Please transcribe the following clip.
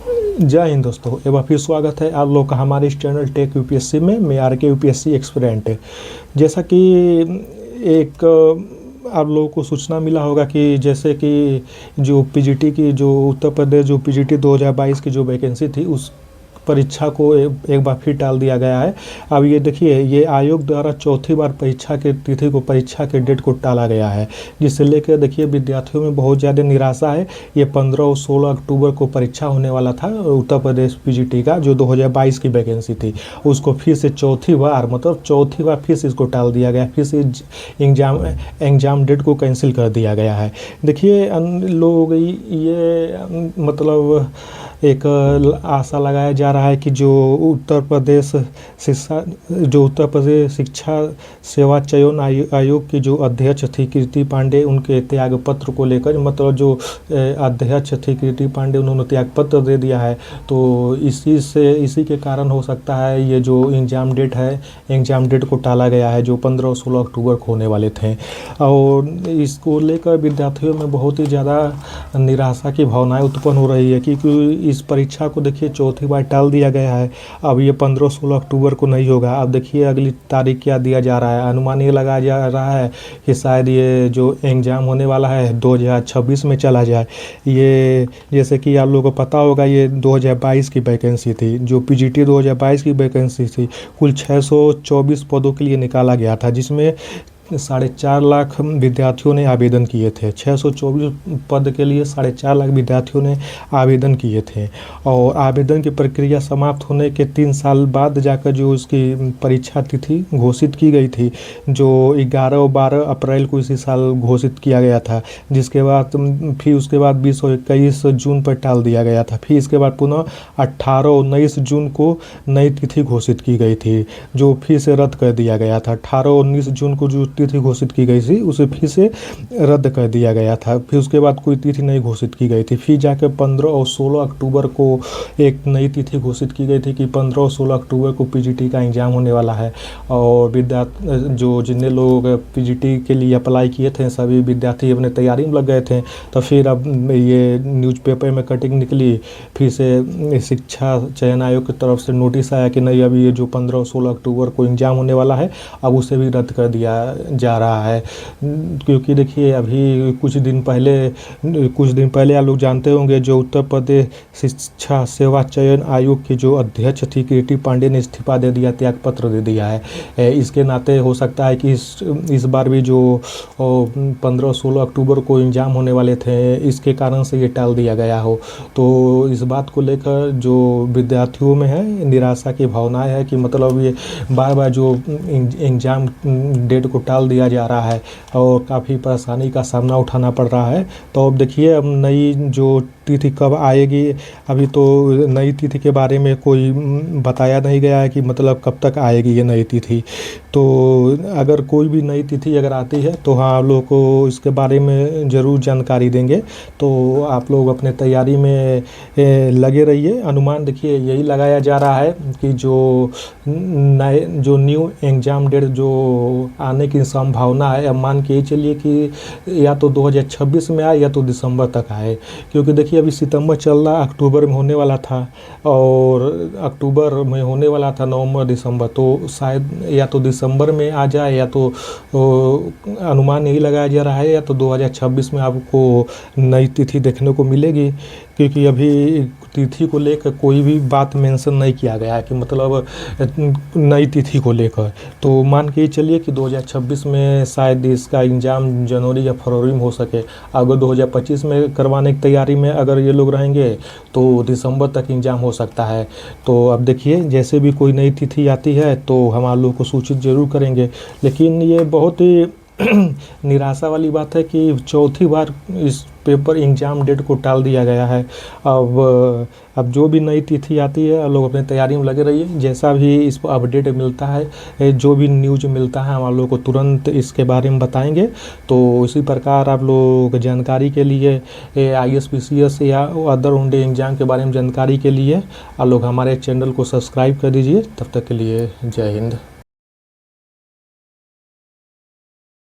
जय हिंद दोस्तों, एक बार फिर स्वागत है आप लोग का हमारे इस चैनल टेक यूपीएससी में। मैं आर के यूपीएससी एक्सपेरेंट। जैसा कि एक आप लोगों को सूचना मिला होगा कि जैसे कि जो पीजीटी की जो उत्तर प्रदेश जो पीजीटी 2022 की जो वैकेंसी थी उस परीक्षा को एक बार फिर टाल दिया गया है। अब ये देखिए, ये आयोग द्वारा चौथी बार परीक्षा के तिथि को परीक्षा के डेट को टाला गया है, जिससे लेकर देखिए विद्यार्थियों में बहुत ज़्यादा निराशा है। ये 15 और 16 अक्टूबर को परीक्षा होने वाला था उत्तर प्रदेश पीजीटी का जो 2022 की वैकेंसी थी, उसको फिर से चौथी बार फिर से इसको टाल दिया गया। फिर से एग्ज़ाम डेट को कैंसिल कर दिया गया है। देखिए लोग ये मतलब एक आशा लगाया जा रहा है कि जो उत्तर प्रदेश शिक्षा सेवा चयन आयोग की जो अध्यक्ष थी कीर्ति पांडे, उनके त्याग पत्र को लेकर मतलब जो अध्यक्ष थी कीर्ति पांडे, उन्होंने त्याग पत्र दे दिया है। तो इसी के कारण हो सकता है ये जो एग्ज़ाम डेट को टाला गया है जो 15 और 16 अक्टूबर को होने वाले थे। और इसको लेकर विद्यार्थियों में बहुत ही ज़्यादा निराशा की भावनाएं उत्पन्न हो रही है, क्योंकि इस परीक्षा को देखिए चौथी बार टाल दिया गया है। अब ये 15-16 अक्टूबर को नहीं होगा। अब देखिए अगली तारीख क्या दिया जा रहा है। अनुमान ये लगाया जा रहा है कि शायद ये जो एग्ज़ाम होने वाला है 2026 में चला जाए। ये जैसे कि आप लोगों को पता होगा, ये 2022 की वैकेंसी थी, जो पीजीटी 2022 की वैकेंसी थी। कुल 624 पदों के लिए निकाला गया था, जिसमें 4.5 लाख विद्यार्थियों ने आवेदन किए थे। 624 पद के लिए 4.5 लाख विद्यार्थियों ने आवेदन किए थे। और आवेदन की प्रक्रिया समाप्त होने के 3 साल बाद जाकर जो उसकी परीक्षा तिथि घोषित की गई थी, जो 11 और 12 अप्रैल को इसी साल घोषित किया गया था। जिसके बाद फिर उसके बाद 20 और 21 जून पर टाल दिया गया था। फिर इसके बाद पुनः 18 और 19 जून को नई तिथि घोषित की गई थी, जो फिर से रद्द कर दिया गया था। 18 और 19 जून को जो तिथि घोषित की गई थी उसे फिर से रद्द कर दिया गया था। फिर उसके बाद कोई तिथि नहीं घोषित की गई थी। फिर जाकर 15 और 16 अक्टूबर को एक नई तिथि घोषित की गई थी कि 15 और 16 अक्टूबर को पीजीटी का एग्ज़ाम होने वाला है। और जितने लोग पीजीटी के लिए अप्लाई किए थे सभी विद्यार्थी अपने तैयारी में लग गए थे। तो फिर अब ये न्यूज़पेपर में कटिंग निकली, फिर से शिक्षा चयन आयोग की तरफ से नोटिस आया कि नहीं, अभी ये जो 15 और 16 अक्टूबर को एग्ज़ाम होने वाला है अब उसे भी रद्द कर दिया जा रहा है। क्योंकि देखिए अभी कुछ दिन पहले आप लोग जानते होंगे, जो उत्तर प्रदेश शिक्षा सेवा चयन आयोग की जो अध्यक्ष थी कीर्ति पांडे ने इस्तीफा दे दिया, त्याग पत्र दे दिया है। इसके नाते हो सकता है कि इस बार भी जो 15-16 अक्टूबर को एग्ज़ाम होने वाले थे, इसके कारण से ये टाल दिया गया हो। तो इस बात को लेकर जो विद्यार्थियों में है निराशा की भावनाएं है कि मतलब ये बार बार जो एग्ज़ाम डेट को टाल दिया जा रहा है और काफ़ी परेशानी का सामना उठाना पड़ रहा है। तो अब देखिए अब नई जो तिथि कब आएगी, अभी तो नई तिथि के बारे में कोई बताया नहीं गया है कि मतलब कब तक आएगी ये नई तिथि। तो अगर कोई भी नई तिथि अगर आती है तो हाँ आप लोग को इसके बारे में ज़रूर जानकारी देंगे। तो आप लोग अपने तैयारी में लगे रहिए। अनुमान देखिए यही लगाया जा रहा है कि जो न्यू एग्ज़ाम डेट जो आने की संभावना है, अब मान के चलिए कि या तो 2026 में आए या तो दिसंबर तक आए। क्योंकि देखिए अभी सितंबर चल रहा, अक्टूबर में होने वाला था और अक्टूबर में होने वाला था नवंबर दिसंबर, तो शायद या तो दिसंबर में आ जाए या तो अनुमान यही लगाया जा रहा है या तो 2026 में आपको नई तिथि देखने को मिलेगी। क्योंकि अभी तिथि को लेकर कोई भी बात मेंशन नहीं किया गया है कि मतलब नई तिथि को लेकर। तो मान के चलिए कि 2026 में शायद इसका एग्ज़ाम जनवरी या फरवरी में हो सके। अगर 2025 में करवाने की तैयारी में अगर ये लोग रहेंगे तो दिसंबर तक एग्ज़ाम हो सकता है। तो अब देखिए जैसे भी कोई नई तिथि आती है तो हम आप लोगों को सूचित ज़रूर करेंगे। लेकिन ये बहुत ही निराशा वाली बात है कि चौथी बार इस पेपर एग्ज़ाम डेट को टाल दिया गया है। अब जो भी नई तिथि आती है लोग अपने तैयारी में लगे रहिए। जैसा भी इस पर अपडेट मिलता है, जो भी न्यूज मिलता है हम आप लोग को तुरंत इसके बारे में बताएंगे। तो इसी प्रकार आप लोग जानकारी के लिए IAS PCS या अदर वनडे एग्ज़ाम के बारे में जानकारी के लिए आप लोग हमारे चैनल को सब्सक्राइब कर दीजिए। तब तक के लिए जय हिंद।